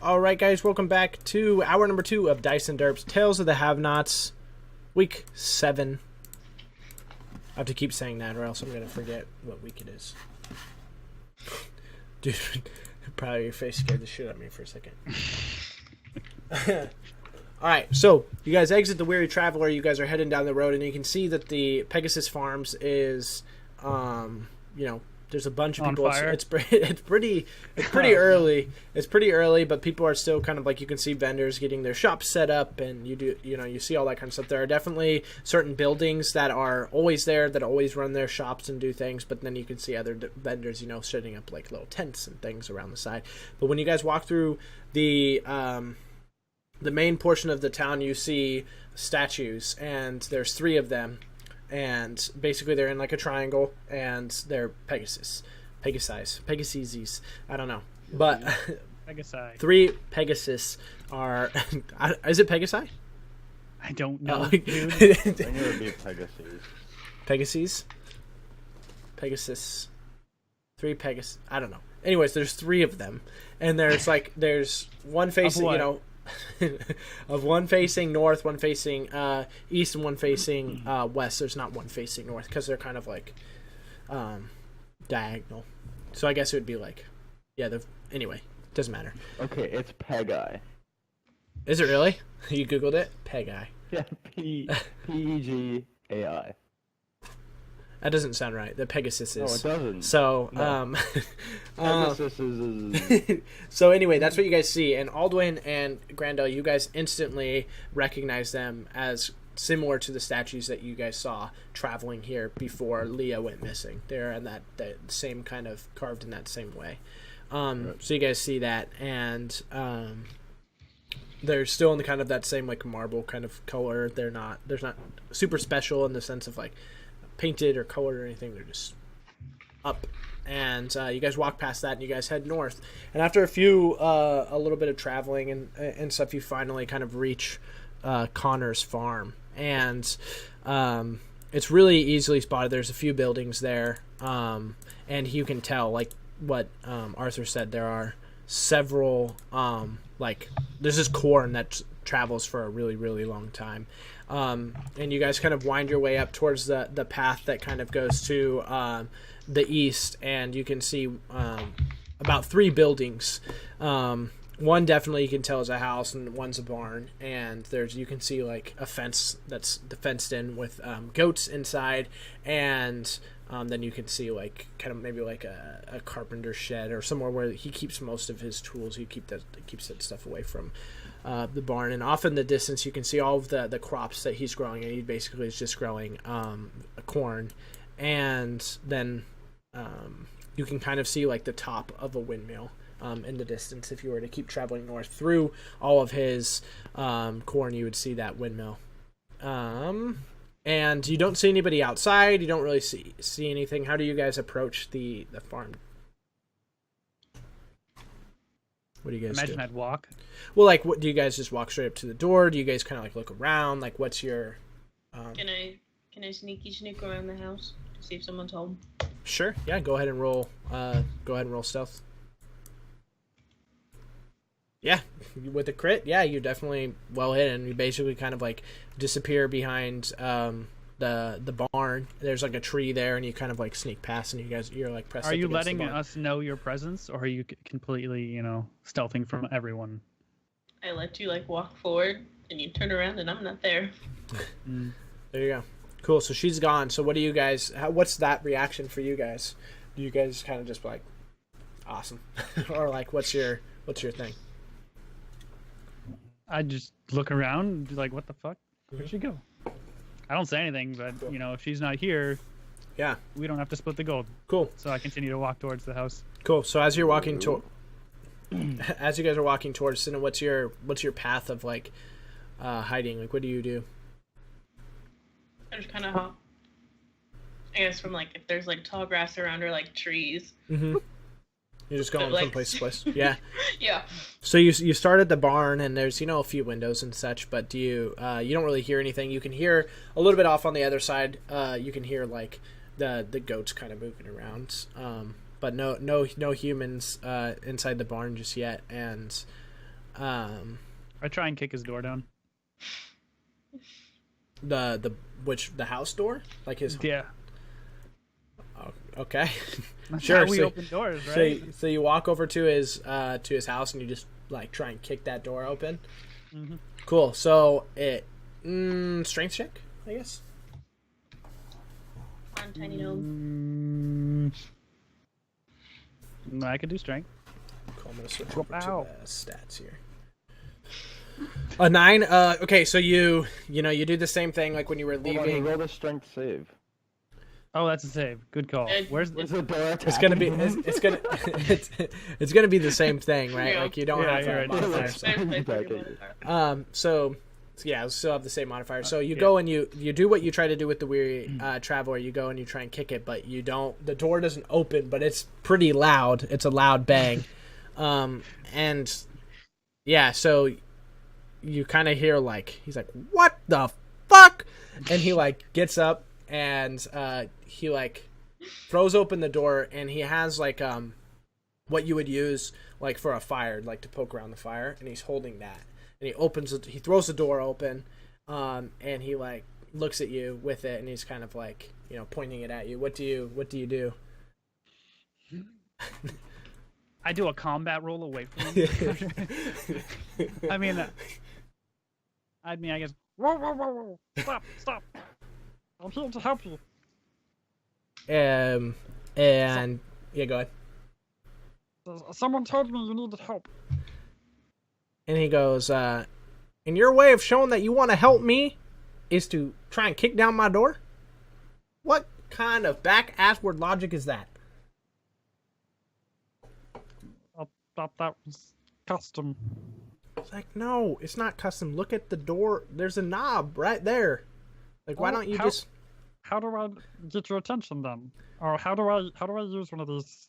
Alright guys, welcome back to hour number 2 of DiceNDerps, Tales of the Have-Nots, week 7. I have to keep saying that or else I'm going to forget what week it is. Dude, probably your face scared the shit out of me for a second. Alright, so you guys exit the Weary Traveler, you guys are heading down the road, and you can see that the Pegasus Farms is, there's a bunch of people. It's pretty early. It's pretty early, but people are still kind of like, you can see vendors getting their shops set up, and you see all that kind of stuff. There are definitely certain buildings that are always there, that always run their shops and do things, but then you can see other vendors, setting up like little tents and things around the side. But when you guys walk through the main portion of the town, you see statues, and there's 3 of them. And basically they're in like a triangle, and they're Pegasus. I don't know. But Pegasi. 3 Pegasus are... Is it Pegasi? I don't know, I think it would be Pegasus. Pegasus. 3 Pegasus. I don't know. Anyways, there's 3 of them. And there's one facing, of one facing north, one facing east, and one facing west. There's not one facing north because they're kind of like diagonal. So I guess it would be like, anyway, doesn't matter. Okay, it's Pegi. Is it really? You Googled it? Pegi. Yeah, P-E-G-A-I. That doesn't sound right. The Pegasus is. No, it doesn't. So, no. Pegasus is... So anyway, that's what you guys see. And Aldwin and Grandel, you guys instantly recognize them as similar to the statues that you guys saw traveling here before Leah went missing. They're in that same kind of carved in that same way. So you guys see that, and they're still in the kind of that same like marble kind of color. There's not super special in the sense of like painted or colored or anything. They're just up, and you guys walk past that, and you guys head north. And after a little bit of traveling and stuff, you finally kind of reach Connor's farm, and it's really easily spotted. There's a few buildings there, and you can tell, like what Arthur said, there are several there's this corn that travels for a really, really long time. And you guys kind of wind your way up towards the path that kind of goes to the east, and you can see about 3 buildings. One definitely you can tell is a house, and one's a barn, and you can see like a fence that's fenced in with goats inside, and then you can see like kind of maybe like a carpenter shed or somewhere where he keeps most of his tools. He keeps that stuff away from the barn. And off in the distance you can see all of the crops that he's growing, and he basically is just growing corn. And then you can kind of see like the top of a windmill in the distance. If you were to keep traveling north through all of his corn, you would see that windmill. And you don't see anybody outside. You don't really see anything. How do you guys approach the farm? What do you guys Imagine do? I'd walk. Well, like, what do you guys just walk straight up to the door? Do you guys kind of like look around? Like, what's your? Can I sneak around the house to see if someone's home? Sure. Yeah. Go ahead and roll. Stealth. Yeah, with a crit. Yeah, you're definitely well hidden. You basically kind of like disappear behind the barn. There's like a tree there, and you kind of like sneak past, and you're like pressed. Are up you against the letting barn. us know your presence, or are you completely, stealthing from everyone? I let you like walk forward, and you turn around, and I'm not there. There you go. Cool. So she's gone. So what do you guys? What's that reaction for you guys? Do you guys kind of just like, awesome, or like what's your thing? I just look around and be like, what the fuck? Where'd she go? I don't say anything, but, if she's not here, yeah, we don't have to split the gold. Cool. So I continue to walk towards the house. Cool. So as you're walking as you guys are walking towards Cinna, what's your path of like hiding? Like, what do you do? I just kind of hop. I guess from like if there's like tall grass around or like trees. Mm-hmm. You're just going from place to place. Yeah. Yeah. So you start at the barn, and there's a few windows and such, but you don't really hear anything. You can hear a little bit off on the other side. You can hear like the goats kind of moving around. But no humans inside the barn just yet. And I try and kick his door down. The house door? Like his... Yeah. Oh, okay. That's Sure. how we open doors, right? So you walk over to his house and you just like try and kick that door open. Mm-hmm. Cool. So it strength check, I guess. On tiny gnome. I could do strength. Cool, I'm gonna switch over to Ow. the stats here. A 9. Okay, so you do the same thing like when you were leaving. Roll the strength save. Oh, that's a save. Good call. Where's the door? It's gonna be it's gonna be the same thing, right? Yeah. Like you don't have right. modifiers. So yeah, we'll still have the same modifier. So you go and you do what you try to do with the weary traveler. You go and you try and kick it, but you don't. The door doesn't open, but it's pretty loud. It's a loud bang, and yeah. So you kind of hear like he's like, "What the fuck?" And he like gets up and he like throws open the door, and he has like what you would use like for a fire, like to poke around the fire, and he's holding that. And he opens it. He throws the door open, and he like looks at you with it, and he's kind of like pointing it at you. What do you do? I do a combat roll away from him. I guess. Whoa, whoa, whoa, whoa! Stop! I'm here to help you. And yeah, go ahead. Someone told me you needed help. And he goes, and your way of showing that you want to help me is to try and kick down my door? What kind of back-assward logic is that? I thought that was custom. It's like, no, it's not custom. Look at the door. There's a knob right there. Like, why don't you just... How do I get your attention then? Or how do I use one of these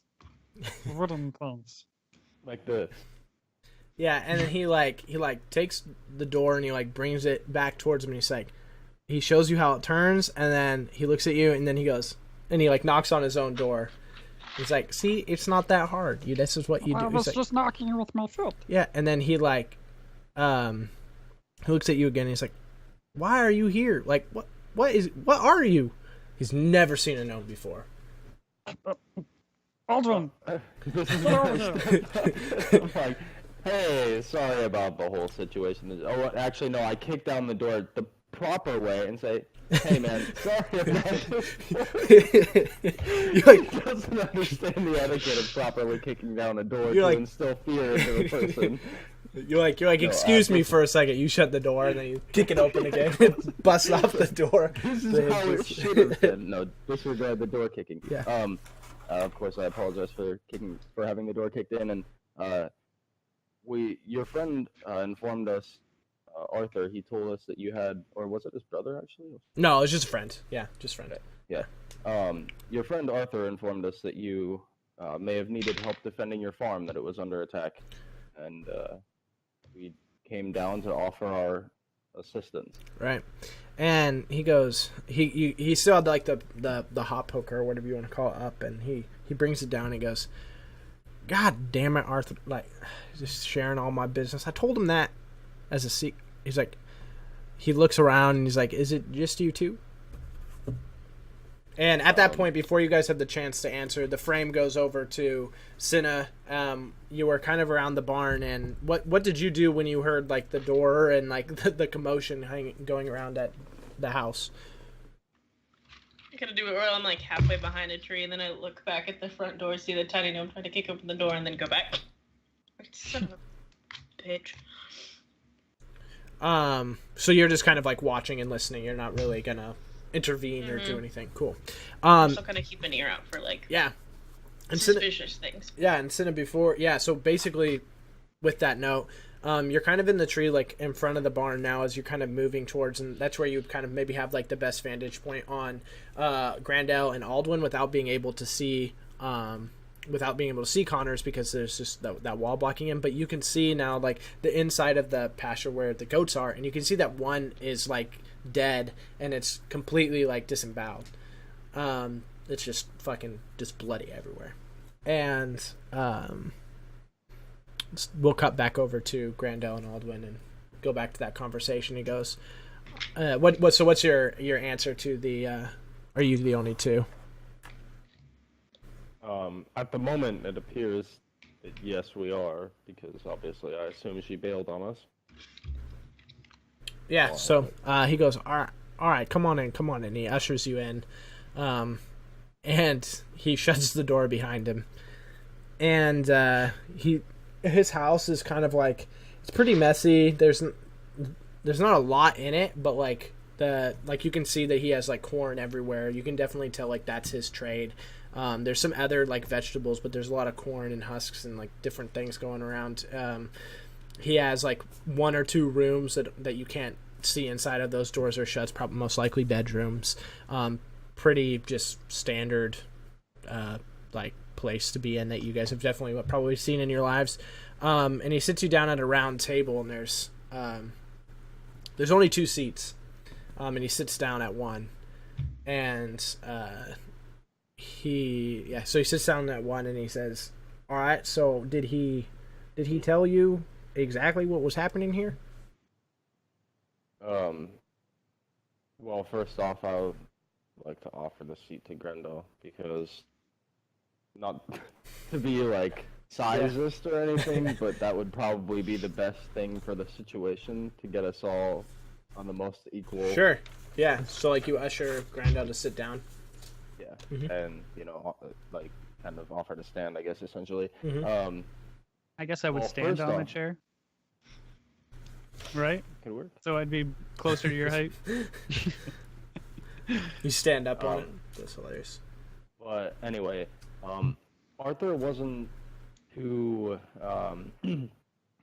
wooden things? Like this. Yeah, and then he takes the door and he like brings it back towards him, and he's like, he shows you how it turns, and then he looks at you, and then he goes, and he like knocks on his own door. He's like, see, it's not that hard. This is what you do. I was like, just knocking with my foot. Yeah, and then he like, he looks at you again, and he's like, why are you here? Like, what are you? He's never seen a gnome before. Aldrin! I'm like, hey, sorry about the whole situation. Oh, actually, no, I kicked down the door the proper way and say, hey, man, sorry about this. He doesn't understand the etiquette of properly kicking down a door to instill fear into the person. You're like, excuse me for a second. You shut the door, and then you kick it open again and bust off the door. This is how it should have been. No, disregard the door kicking. Yeah. Of course, I apologize for having the door kicked in, and your friend informed us, Arthur. He told us that you had, or was it his brother actually? No, it was just a friend. Yeah, just a friend. Yeah. Your friend Arthur informed us that you may have needed help defending your farm, that it was under attack, and we came down to offer our assistance. Right. And he goes, he still had like the hot poker or whatever you want to call it up, and he brings it down and he goes, God damn it, Arthur, like just sharing all my business. I told him that as a secret. He's like, he looks around and he's like, is it just you two? And at that point, before you guys had the chance to answer, the frame goes over to Cinna. You were kind of around the barn, and what did you do when you heard like the door and like the commotion going around at the house? I gotta do it where I'm like halfway behind a tree, and then I look back at the front door, see the tiny gnome trying to kick open the door, and then go back. Son of a bitch. So you're just kind of like watching and listening. You're not really gonna intervene or do anything. Cool. I'm still gonna keep an ear out for like and suspicious things. Yeah, and Cinna before so basically with that note, you're kind of in the tree like in front of the barn now as you're kind of moving towards, and that's where you kind of maybe have like the best vantage point on Grandel and Aldwin without being able to see Connors because there's just that wall blocking him. But you can see now like the inside of the pasture where the goats are, and you can see that one is like dead and it's completely like disemboweled. It's just fucking just bloody everywhere. And we'll cut back over to Grandel and Aldwin and go back to that conversation. He goes, what's your answer to the, are you the only two? At the moment, it appears that yes, we are, because obviously I assume she bailed on us. Yeah, so he goes, all right, come on in. He ushers you in, and he shuts the door behind him. And his house is kind of like, it's pretty messy. There's not a lot in it, but like you can see that he has like corn everywhere. You can definitely tell like that's his trade. There's some other like vegetables, but there's a lot of corn and husks and like different things going around. He has like 1 or 2 rooms that you can't see inside of. Those doors are shut. Probably most likely bedrooms. Pretty just standard like place to be in that you guys have definitely probably seen in your lives. And he sits you down at a round table, and there's only 2 seats. And he sits down at one, and so he sits down at one, and he says, "All right, so did he tell you exactly what was happening here?" Well, first off, I would like to offer the seat to Grendel, because not to be like sizist or anything, but that would probably be the best thing for the situation to get us all on the most equal. Sure. Yeah. So like you usher Grendel to sit down. Yeah. Mm-hmm. And like kind of offer to stand, I guess, essentially. Mm-hmm. I guess I would stand on the chair. Right? Could work. So I'd be closer to your height. You stand up on it. That's hilarious. But anyway, Arthur wasn't too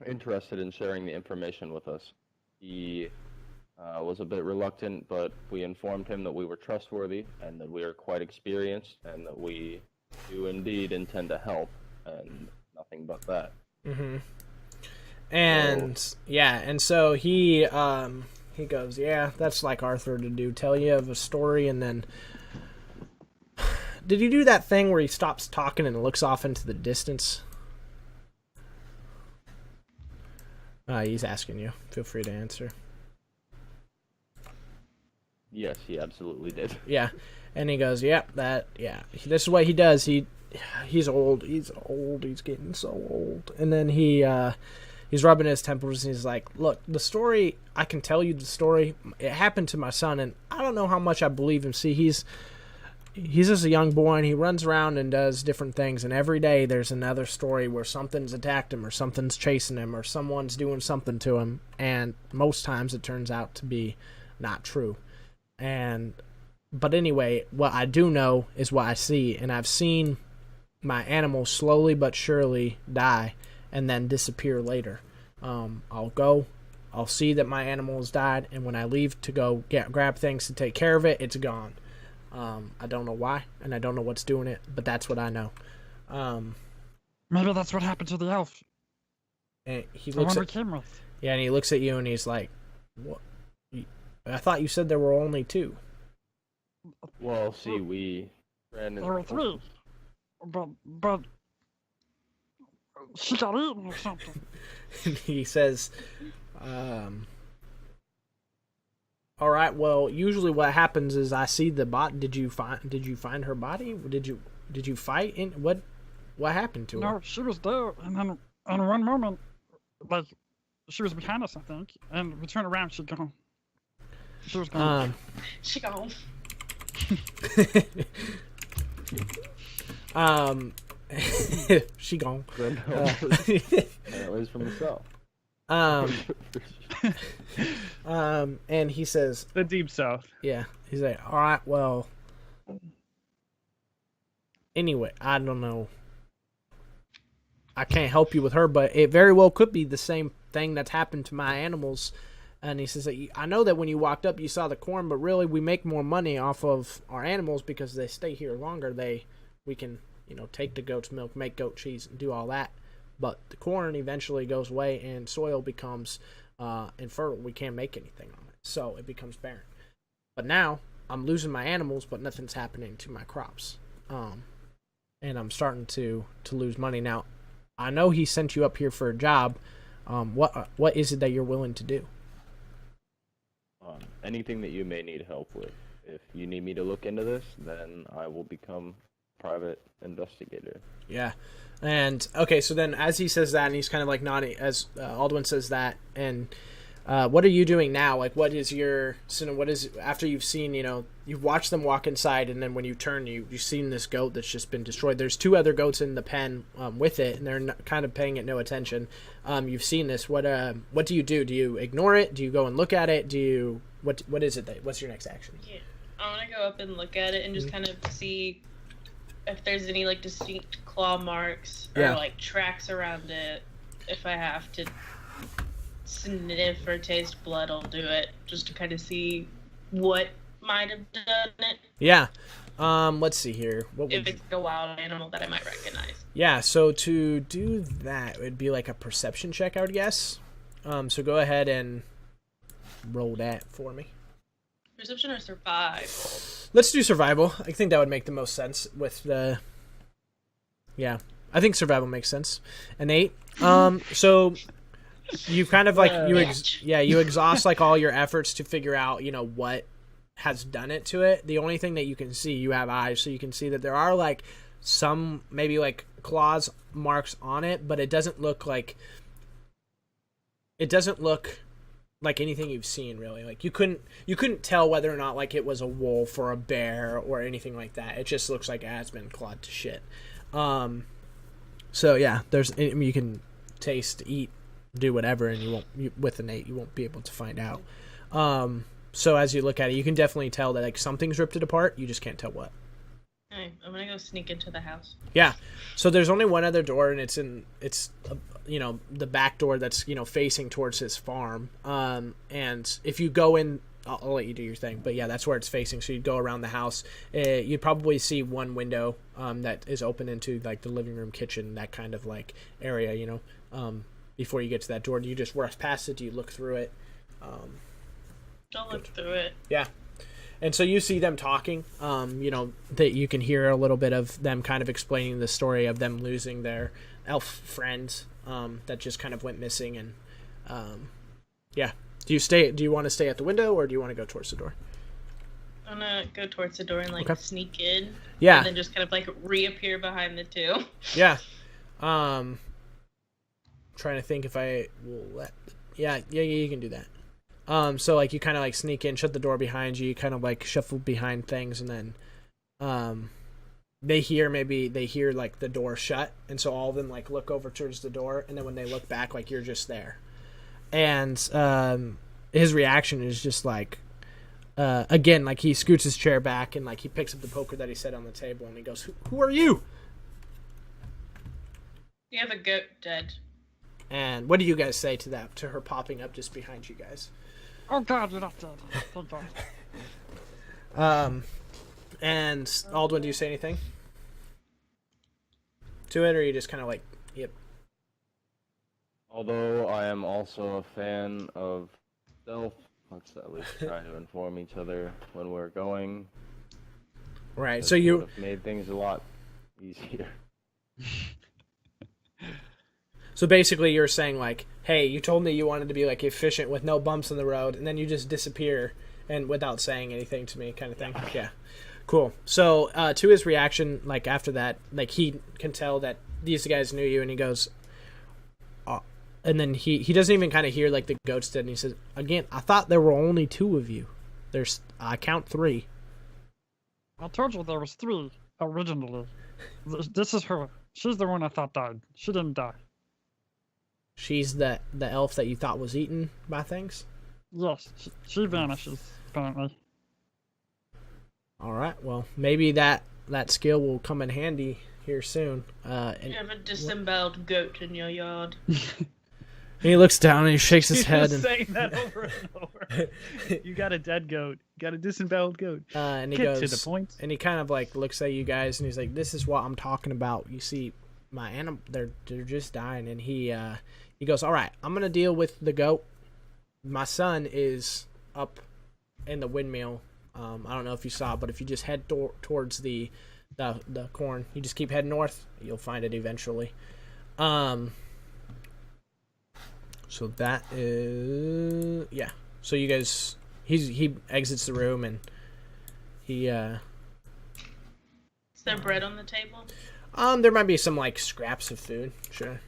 interested in sharing the information with us. He was a bit reluctant, but we informed him that we were trustworthy and that we are quite experienced and that we do indeed intend to help, and nothing but that. Mm-hmm. And so he goes, yeah, that's like Arthur to do. Tell you of a story, and then did you do that thing where he stops talking and looks off into the distance? He's asking you. Feel free to answer. Yes, he absolutely did. Yeah, and he goes, this is what he does. He's old. He's getting so old. And then he's rubbing his temples, and he's like, look, the story, I can tell you the story. It happened to my son, and I don't know how much I believe him. See, he's just a young boy, and he runs around and does different things, and every day there's another story where something's attacked him, or something's chasing him, or someone's doing something to him, and most times it turns out to be not true. But anyway, what I do know is what I see, and I've seen my animals slowly but surely die and then disappear later. I'll see that my animal has died, and when I leave to go grab things to take care of it, it's gone. I don't know why, and I don't know what's doing it, but that's what I know. Maybe that's what happened to the elf. And he looks at, yeah, and he looks at you, and he's like, "What? I thought you said there were only 2." Well, see, we ran into... There were 3, but she got eaten or something. And he says, all right, well, usually what happens is I see the bot. Did you find her body? Did you fight in what happened to her? No, she was there, and then in one moment, like, she was behind us, I think, and we turned around, she gone. She was gone. She gone. She gone. At least from the south. And he says, The deep south. yeah, he's like, all right, well, anyway, I don't know. I can't help you with her, but it very well could be the same thing that's happened to my animals. And he says, I know that when you walked up, you saw the corn, but really we make more money off of our animals because they stay here longer. We can, take the goat's milk, make goat cheese, and do all that. But the corn eventually goes away and soil becomes infertile. We can't make anything on it, so it becomes barren. But now I'm losing my animals, but nothing's happening to my crops. And I'm starting to lose money now. I know he sent you up here for a job. What is it that you're willing to do? Anything that you may need help with. If you need me to look into this, then I will become private investigator. Yeah. And okay, so then as he says that, and he's kind of like nodding as Aldwin says that, and what are you doing now? Like, what is your, so what is, after you've seen, you've watched them walk inside, and then when you turn, you've seen this goat that's just been destroyed. There's 2 other goats in the pen with it, and they're kind of paying it no attention. You've seen this. What do you do? Do you ignore it? Do you go and look at it? What is it? What's your next action? Yeah, I want to go up and look at it and just kind of see if there's any like distinct claw marks or like tracks around it. If I have to sniff or taste blood, I'll do it just to kind of see what might have done it. Yeah. Let's see here. If it's a wild animal that I might recognize. Yeah, so to do that, it would be like a perception check, I would guess. So go ahead and roll that for me. Perception or survival? Let's do survival. I think that would make the most sense with the... Yeah, I think survival makes sense. An 8. So you kind of like... you exhaust like all your efforts to figure out, what has done it to it. The only thing that you can see, you have eyes, so you can see that there are like some maybe like claws marks on it, but it doesn't look like anything you've seen really. Like you couldn't tell whether or not like it was a wolf or a bear or anything like that. It just looks like it has been clawed to shit. So yeah, you can taste, eat, do whatever, and with an 8 you won't be able to find out. So as you look at it, you can definitely tell that like something's ripped it apart. You just can't tell what. Alright, I'm gonna go sneak into the house. Yeah. So there's only one other door, and it's the back door that's facing towards his farm. And if you go in, I'll let you do your thing. But yeah, that's where it's facing. So you'd go around the house. You'd probably see one window that is open into like the living room, kitchen, that kind of like area. Before you get to that door, do you just rush past it? Do you look through it? Don't look through it. Yeah. And so you see them talking, that you can hear a little bit of them kind of explaining the story of them losing their elf friends that just kind of went missing. And, yeah. Do you want to stay at the window, or do you want to go towards the door? I'm gonna go towards the door and sneak in. Yeah. And then just kind of reappear behind the 2. Yeah. Trying to think if I will let... Yeah, you can do that. So like you kind of like sneak in, shut the door behind you, kind of like shuffle behind things, and then they hear like the door shut, and so all of them like look over towards the door, and then when they look back, like you're just there. And his reaction is just like again, like he scoots his chair back and like he picks up the poker that he set on the table, and he goes, "Who are you?" You have a goat dead. And what do you guys say to that? To her popping up just behind you guys? Oh God, you're not dead. Thank God. And Aldwin, do you say anything to it, or you just kind of like, yep? Although I am also a fan of stealth, let's at least try to inform each other when we're going. Right. So you would have made things a lot easier. So basically you're saying like, hey, you told me you wanted to be like efficient with no bumps in the road, and then you just disappear and without saying anything to me, kind of thing. Yeah. Cool. So to his reaction, like after that, like he can tell that these guys knew you, and he goes, and then he doesn't even kind of hear like the goats did, and he says, again, I thought there were only 2 of you. I count 3. I told you there was 3 originally. This is her. She's the one I thought died. She didn't die. She's the elf that you thought was eaten by things? Yes, she vanishes, apparently. Alright, well, maybe that skill will come in handy here soon. You have a disemboweled goat in your yard. He looks down and he shakes his head. He's saying that over and over. You got a dead goat. You got a disemboweled goat. And he Get goes to the point. And he kind of like looks at you guys and he's like, "This is what I'm talking about. You see, my animal, they're just dying." And he goes, "All right, I'm gonna deal with the goat. My son is up in the windmill. I don't know if you saw, but if you just head towards the corn, you just keep heading north, you'll find it eventually." So that is yeah. So you guys, he exits the room and he Is there bread on the table? There might be some like scraps of food. Sure.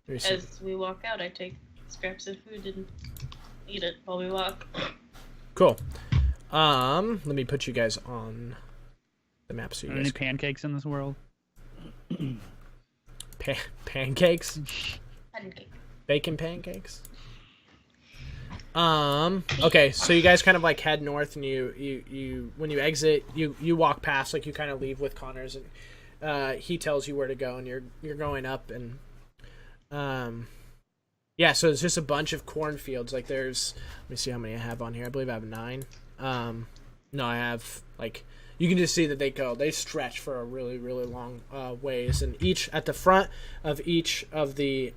As we walk out, I take scraps of food and eat it while we walk. Cool. Let me put you guys on the map so you Are guys any pancakes in this world? pancakes? Pancake. Bacon pancakes? Okay, so you guys kind of like head north and you when you exit, you walk past, like you kind of leave with Connors and he tells you where to go and you're going up and yeah, so it's just a bunch of cornfields. Like there's, let me see how many I have on here. I believe I have 9. No, I have like, you can just see that they stretch for a really, really long ways. And at the front of each of the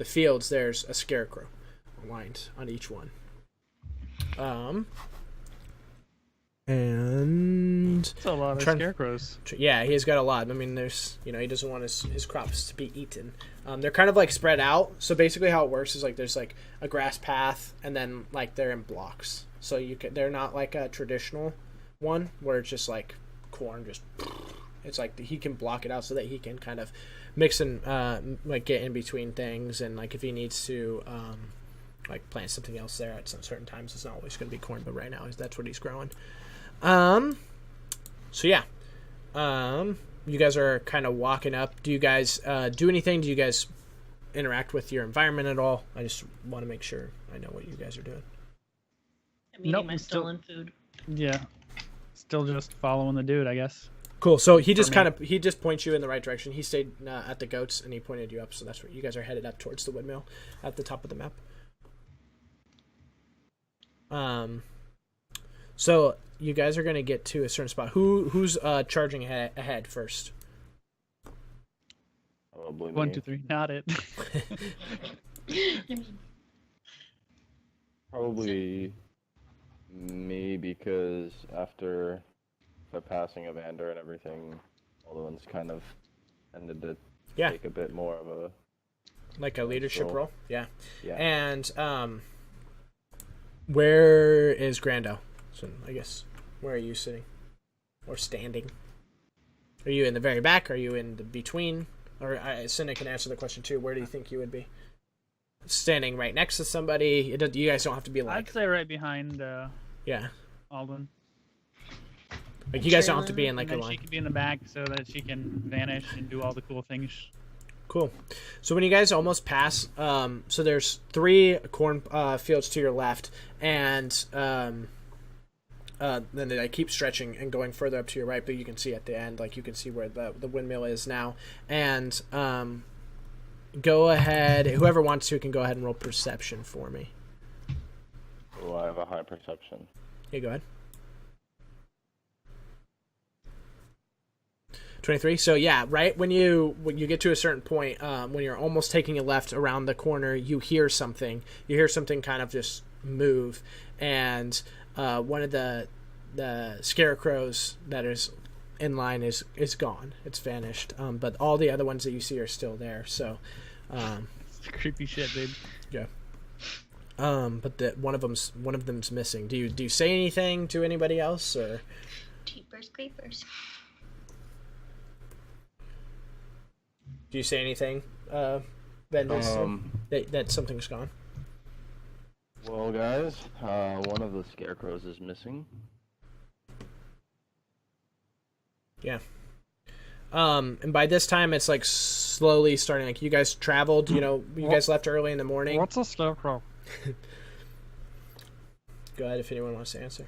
fields, there's a scarecrow aligned on each one. And That's a lot of scarecrows. Yeah, he's got a lot. I mean, there's, he doesn't want his crops to be eaten. They're kind of like spread out. So basically how it works is like there's like a grass path and then like they're in blocks. So they're not like a traditional one where it's just like corn just, it's like he can block it out so that he can kind of mix and like get in between things, and like if he needs to like plant something else there at some certain times, it's not always going to be corn, but right now that's what he's growing. So yeah, you guys are kind of walking up. Do you guys do anything? Do you guys interact with your environment at all? I just want to make sure I know what you guys are doing. I'm eating my stolen food. Yeah. Still just following the dude, I guess. Cool. So he just he just points you in the right direction. He stayed at the goats and he pointed you up. So that's where you guys are headed up towards the windmill at the top of the map. So you guys are going to get to a certain spot. Who's charging ahead first? Probably 1, me. 2, 3. Not it. Probably me, because after the passing of Ander and everything, all the ones kind of ended to take a bit more of a like a leadership role. Yeah. Yeah. And where is Grando? So I guess where are you sitting or standing? Are you in the very back? Are you in the between? Or Cinna can answer the question too. Where do you think you would be? Standing right next to somebody. You guys don't have to be like. I'd say right behind. Yeah. Alden. Like you guys don't have to be in like a line. She can be in the back so that she can vanish and do all the cool things. Cool. So when you guys almost pass, so there's 3 corn fields to your left, and then they keep stretching and going further up to your right. But you can see at the end, like you can see where the windmill is now. And go ahead. Whoever wants to can go ahead and roll perception for me. Oh, I have a high perception. Yeah, go ahead. 23. So yeah, right when you get to a certain point, when you're almost taking a left around the corner, you hear something. You hear something kind of just move, and one of the scarecrows that is in line is gone. It's vanished. But all the other ones that you see are still there. So, it's creepy shit, dude. Yeah. But one of them's missing. Do you say anything to anybody else, or? Jeepers creepers. Do you say anything, Bendis, that something's gone? Well, guys, one of the scarecrows is missing. Yeah. And by this time, it's like slowly starting. Like you guys traveled, you guys left early in the morning. What's a scarecrow? Go ahead if anyone wants to answer.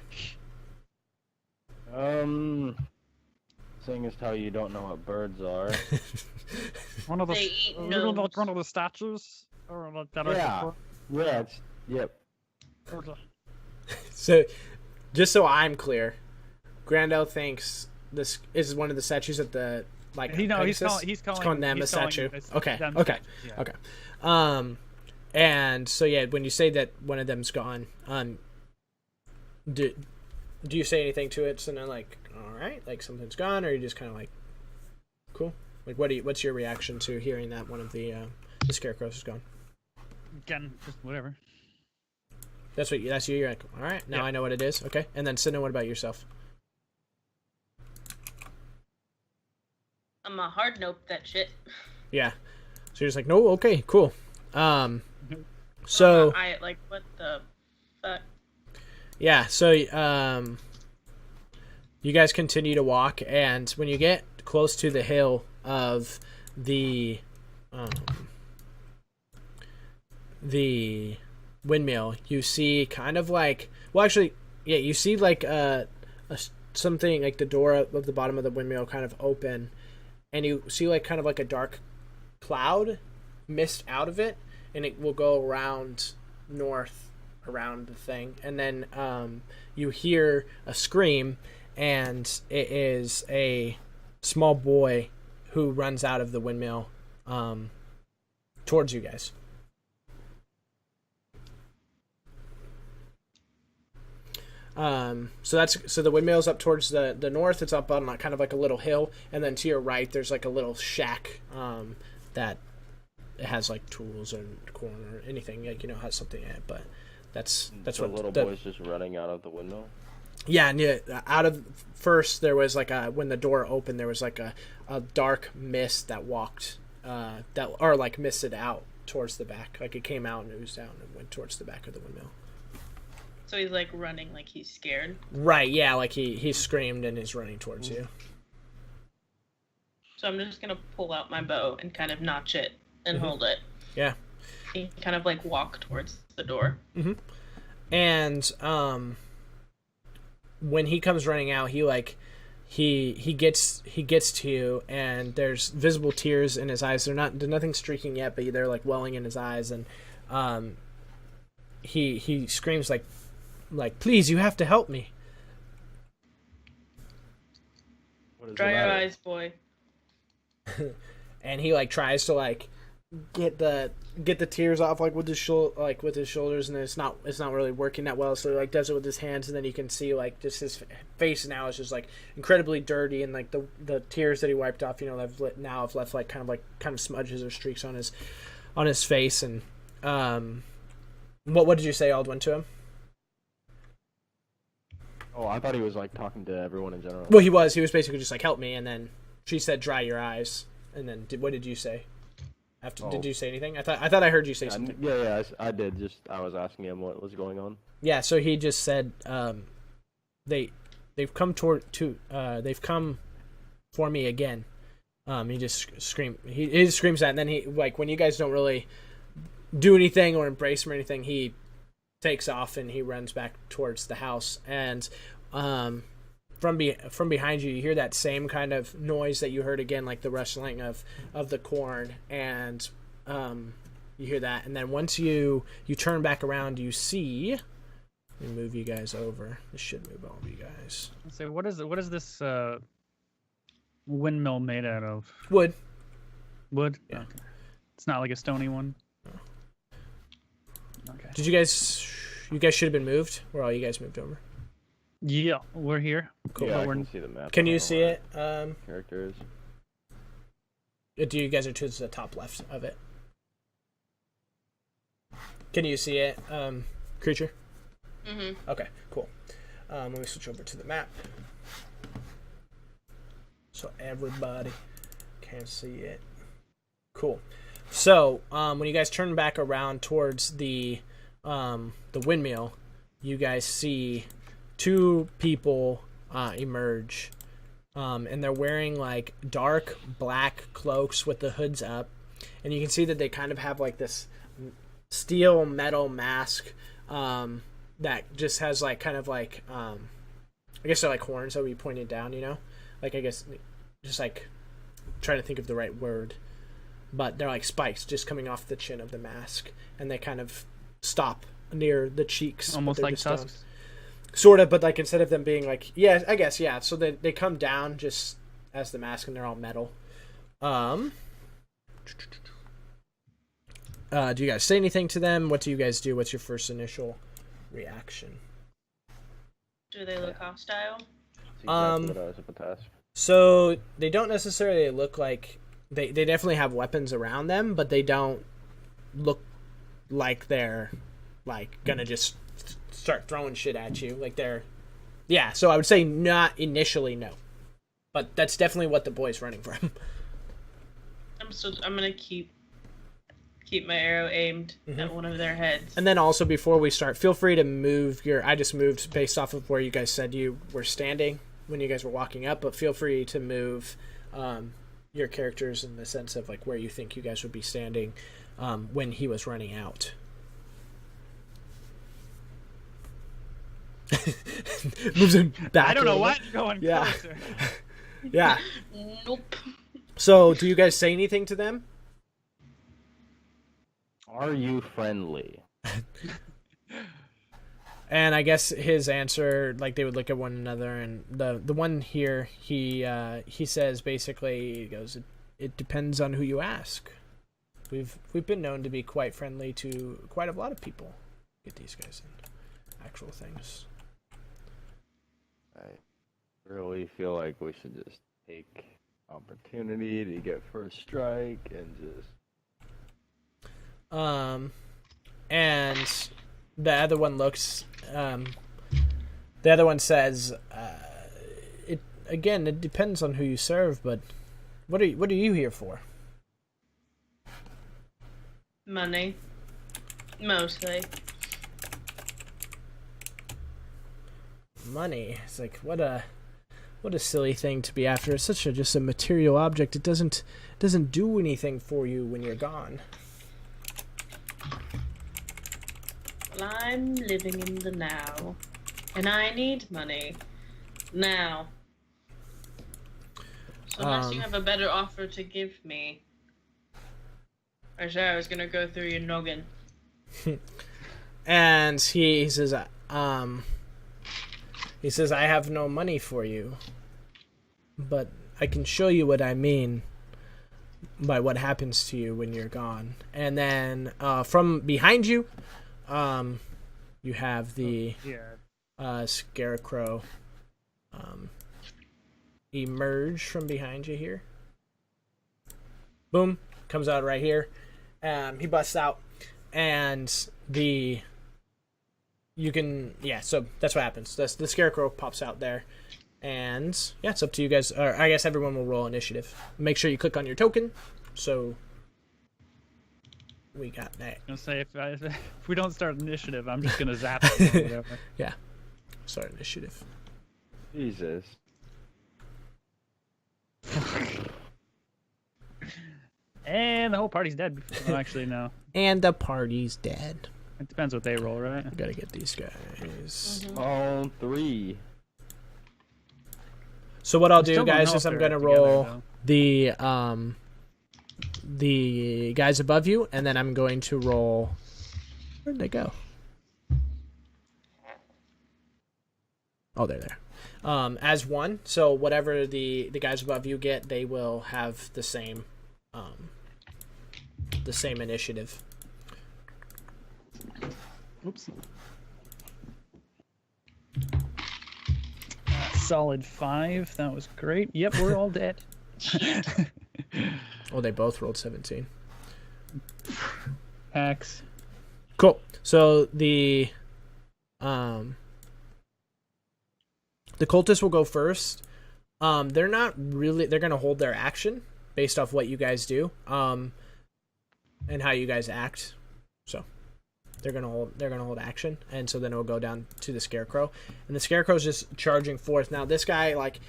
Seeing as how you don't know what birds are. One of the They eat like one of the statues, or like that. Yeah. Yep. Okay. So, just so I'm clear, Grandel thinks this is one of the statues at the like. He's calling them a statue. Okay. Yeah. Okay. And so yeah, when you say that one of them's gone, do you say anything to it? So now like, all right, like something's gone, or you just kind of like, cool. Like, what's your reaction to hearing that one of the scarecrows is gone? Again, just whatever. That's you. You're like, all right, now I know what it is. Okay, and then Cinna, what about yourself? I'm a hard nope that shit. Yeah. So you're just like, no, okay, cool. So I like, what the fuck? yeah, so you guys continue to walk, and when you get close to the hill of the windmill, you see kind of like, well, actually, yeah, you see like something like the door of the bottom of the windmill kind of open, and you see like kind of like a dark cloud mist out of it, and it will go around north around the thing, and then you hear a scream, and it is a small boy who runs out of the windmill towards you guys. So the windmill's up towards the north. It's up on kind of like a little hill, and then to your right there's like a little shack that it has like tools or corn or anything, like, has something in it. But that's the what little boy's just running out of the windmill. Yeah, and out of first there was like when the door opened, there was like a dark mist that walked like misted out towards the back, like it came out and oozed out and went towards the back of the windmill. So he's like running like he's scared. Right, yeah, like he screamed and is running towards you. So I'm just gonna pull out my bow and kind of notch it and hold it. Yeah. And kind of like walk towards the door. Mm-hmm. And when he comes running out, he gets to you, and there's visible tears in his eyes. They're nothing streaking yet, but they're like welling in his eyes, and he screams like, please, you have to help me. Dry your eyes, boy. And he like tries to like get the tears off with his shoulders, and it's not really working that well. So he like does it with his hands, and then you can see like just his face now is just like incredibly dirty, and like the tears that he wiped off, have left like kind of smudges or streaks on his face. And what did you say, Aldwin, to him? Oh, I thought he was like talking to everyone in general. Well, he was basically just like, help me, and then she said, dry your eyes, and then what did you say? Did you say anything? I thought I heard you say something. Yeah, I did. Just I was asking him what was going on. Yeah, so he just said they've come they've come for me again. He just screamed. He screams that, and then he, like, when you guys don't really do anything or embrace him or anything, he takes off and he runs back towards the house. And from behind you, you hear that same kind of noise that you heard again, like the rustling of the corn, and you hear that. And then once you turn back around, you see. Let me move you guys over. This should move all of you guys. Let's say, what is this windmill made out of? Wood. Wood? Yeah. Okay. It's not like a stony one? No. Okay. Did you guys should have been moved? Or all you guys moved over? Yeah, we're here. Cool. Yeah, I can see the map. Can you see it? Characters. Do you guys are to the top left of it? Can you see it, creature? Mm-hmm. Okay, cool. Let me switch over to the map so everybody can see it. Cool. So when you guys turn back around towards the windmill, you guys see two people emerge, and they're wearing like dark black cloaks with the hoods up, and you can see that they kind of have like this steel metal mask that just has like kind of like I guess they're like horns that would be pointed down, like, I guess, just like trying to think of the right word, but they're like spikes just coming off the chin of the mask, and they kind of stop near the cheeks, almost like tusks. Sort of, but like instead of them being like, yeah, I guess, yeah. So they come down just as the mask, and they're all metal. Do you guys say anything to them? What do you guys do? What's your first initial reaction? Do they look hostile? That's exactly what I was about to ask. So they don't necessarily look like they definitely have weapons around them, but they don't look like they're like gonna just start throwing shit at you. Like they're, yeah. So I would say not initially, no, but that's definitely what the boy's running from. I'm gonna keep my arrow aimed at one of their heads. And then also before we start, feel free to move your. I just moved based off of where you guys said you were standing when you guys were walking up, but feel free to move your characters in the sense of like where you think you guys would be standing when he was running out. Moves him back. I don't know why you're going closer. Yeah. Nope. So, do you guys say anything to them? Are you friendly? And I guess his answer, like they would look at one another, and the one here, he says basically, he goes, it depends on who you ask. We've been known to be quite friendly to quite a lot of people. Get these guys in actual things. I really feel like we should just take opportunity to get first strike and just. And the other one looks. The other one says, "It again. It depends on who you serve, but what are you here for?" Money, mostly. Money. It's like what a silly thing to be after. It's such just a material object. It doesn't do anything for you when you're gone. Well, I'm living in the now, and I need money now. So unless you have a better offer to give me, or sorry, I was gonna go through your noggin. And he says, I have no money for you, but I can show you what I mean by what happens to you when you're gone. And then from behind you, you have the scarecrow emerge from behind you here. Boom, comes out right here. He busts out, and so that's what happens. The scarecrow pops out there, and yeah, it's up to you guys. Or I guess everyone will roll initiative. Make sure you click on your token. So we got that. I'm gonna say if we don't start initiative, I'm just gonna zap them or whatever. Yeah, start initiative. Jesus. And the whole party's dead. Oh, actually, no. And the party's dead. It depends what they roll, right? I gotta get these guys. Oh, 3. So what I'll do, still don't guys, know is if I'm they're gonna together, roll though. the guys above you, and then I'm going to roll. Where'd they go? Oh, they're there. As one, so whatever the guys above you get, they will have the same initiative. Oops. Solid 5. That was great. Yep, we're all dead. Oh, they both rolled 17. Hacks. Cool. So the cultists will go first. They're not really. They're gonna hold their action based off what you guys do, and how you guys act. So they're gonna hold action, and so then it will go down to the scarecrow, and the scarecrow's just charging forth. Now this guy, like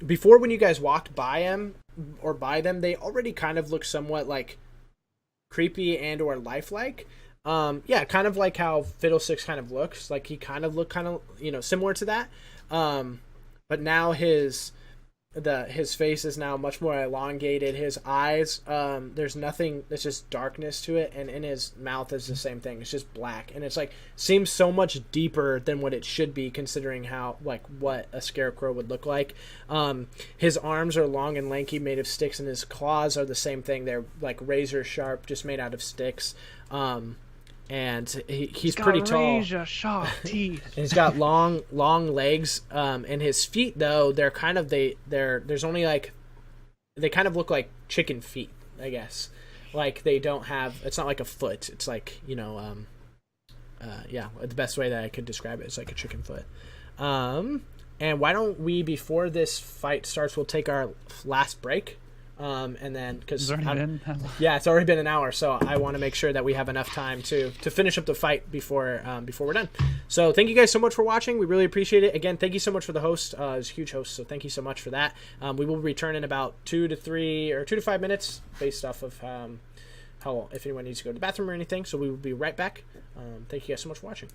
before, when you guys walked by him or by them, they already kind of look somewhat like creepy and or lifelike. Yeah, kind of like how Fiddlesticks kind of looks. Like he kind of looked similar to that. But now his face is now much more elongated. His eyes, there's nothing, it's just darkness to it, and in his mouth is the same thing. It's just black, and it's like seems so much deeper than what it should be, considering how what a scarecrow would look like. His arms are long and lanky, made of sticks, and his claws are the same thing. They're like razor sharp, just made out of sticks. And he's pretty tall. Razor sharp teeth. And he's got long legs. And his feet, though, they're kind of there's only like they kind of look like chicken feet, I guess. Like they don't have, it's not like a foot. It's like, you know, yeah, the best way that I could describe it is like a chicken foot. And why don't we, before this fight starts, we'll take our last break. And then, because it's already been an hour, so I want to make sure that we have enough time to finish up the fight before we're done. So thank you guys so much for watching. We really appreciate it. Again, thank you so much for the host. It's a huge host, so thank you so much for that. We will return in about 2 to 5 minutes, based off of how if anyone needs to go to the bathroom or anything. So we will be right back. Thank you guys so much for watching.